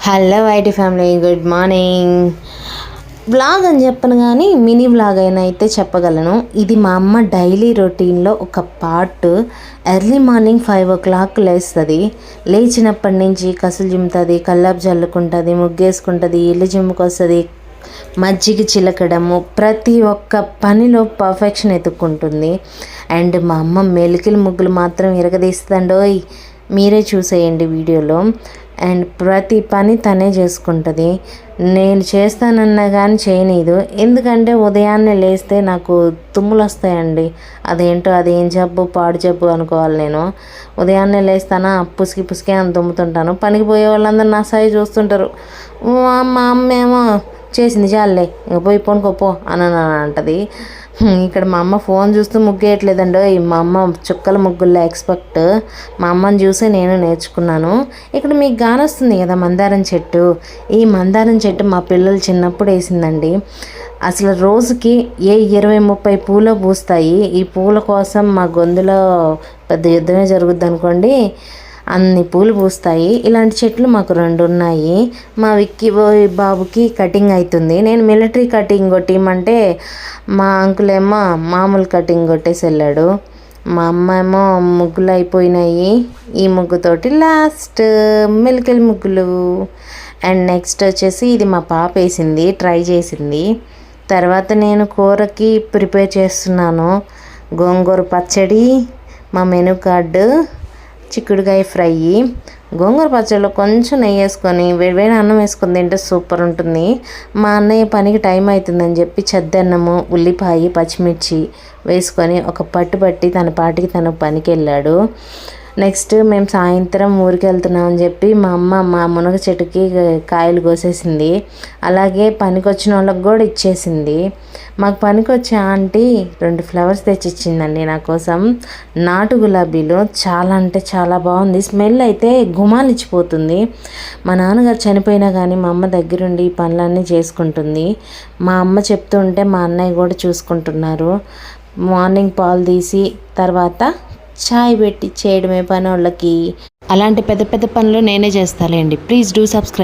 Hello YT family, good morning. Vlog అని చెప్పను కానీ మినీ వ్లాగ్ అయినా అయితే చెప్పగలను. ఇది మా అమ్మ డైలీ రొటీన్లో ఒక పార్ట్. ఎర్లీ మార్నింగ్ 5 o'clock లేస్తుంది. లేచినప్పటి నుంచి కసులు జిమ్ముతుంది, కల్లాపు జల్లుకుంటుంది, ముగ్గేసుకుంటుంది, ఇల్లు జిమ్ముకొస్తుంది, మజ్జిగ చిలకడము, ప్రతి ఒక్క పనిలో పర్ఫెక్షన్ ఎత్తుక్కుంటుంది. అండ్ మా అమ్మ మెలికలు ముగ్గులు మాత్రం ఇరగదీస్తుందండోయ్, మీరే చూసేయండి వీడియోలో. అండ్ ప్రతి పని తనే చేసుకుంటుంది. నేను చేస్తానన్నా కానీ చేయనీదు. ఎందుకంటే ఉదయాన్నే లేస్తే నాకు తుమ్ములు వస్తాయండి. అదేంటో అదేం జబ్బు పాడు జబ్బు అనుకోవాలి. నేను ఉదయాన్నే లేస్తానా పుసికి అని తుమ్ముతుంటాను. పనికి పోయే వాళ్ళందరూ నా సాయి చూస్తుంటారు. మా అమ్మ ఏమో చేసింది చాలే ఇంక పోయి పనుకోపో అని అంటది. ఇక్కడ మా అమ్మ ఫోన్ చూస్తూ ముగ్గేయట్లేదండి. మా అమ్మ చుక్కల ముగ్గుల్లో ఎక్స్పర్ట్. మా అమ్మని చూసి నేను నేర్చుకున్నాను. ఇక్కడ మీకు గానొస్తుంది కదా మందారం చెట్టు. ఈ మందారం చెట్టు మా పిల్లలు చిన్నప్పుడు వేసిందండి. అసలు రోజుకి 20-30 పూలు పూస్తాయి. ఈ పూల కోసం మా గొంతులో పెద్ద యుద్ధమే జరుగుద్ది అనుకోండి, అన్ని పూలు పూస్తాయి. ఇలాంటి చెట్లు మాకు 2 ఉన్నాయి. మా విక్కీ బాబుకి కటింగ్ అవుతుంది. నేను మిలిటరీ కటింగ్ కొట్టిమంటే మా అంకుల్ ఏమో మామూలు కటింగ్ కొట్టేసి వెళ్ళాడు. మా అమ్మ ఏమో ముగ్గులు అయిపోయినాయి. ఈ ముగ్గుతోటి లాస్ట్ మెలికల ముగ్గులు. అండ్ నెక్స్ట్ వచ్చేసి ఇది మా పాప వేసింది, ట్రై చేసింది. తర్వాత నేను కూరకి ప్రిపేర్ చేస్తున్నాను. గోంగూర పచ్చడి, మా మెనూ కార్డు, చిక్కుడుకాయ ఫ్రై. గోంగూర పచ్చడిలో కొంచెం నెయ్యి వేసుకొని వేడివేడి అన్నం వేసుకొని తింటే సూపర్ ఉంటుంది. మా అన్నయ్య పనికి టైం అవుతుందని చెప్పి చద్దన్నము, ఉల్లిపాయ, పచ్చిమిర్చి వేసుకొని ఒక పట్టి తన పాటికి తను పనికి వెళ్ళాడు. నెక్స్ట్ మేము సాయంత్రం ఊరికి వెళ్తున్నామని చెప్పి మా అమ్మ మా మునగ చెట్టుకి కాయలు కోసేసింది. అలాగే పనికి వచ్చిన వాళ్ళకి కూడా ఇచ్చేసింది. మాకు పనికి వచ్చే ఆంటీ 2 ఫ్లవర్స్ తెచ్చిచ్చిందండి నా కోసం. నాటు గులాబీలు చాలా అంటే చాలా బాగుంది. స్మెల్ అయితే గుమాలిచ్చిపోతుంది. మా నాన్నగారు చనిపోయినా కానీ మా అమ్మ దగ్గరుండి ఈ పనులన్నీ చేసుకుంటుంది. మా అమ్మ చెప్తూ ఉంటే మా అన్నయ్య కూడా చూసుకుంటున్నారు. మార్నింగ్ పాలు తీసి తర్వాత చాయ్ పెట్టి చేయడమే పని వాళ్ళకి. అలాంటి పెద్ద పెద్ద పనులు నేనే చేస్తాలేండి. Please do subscribe.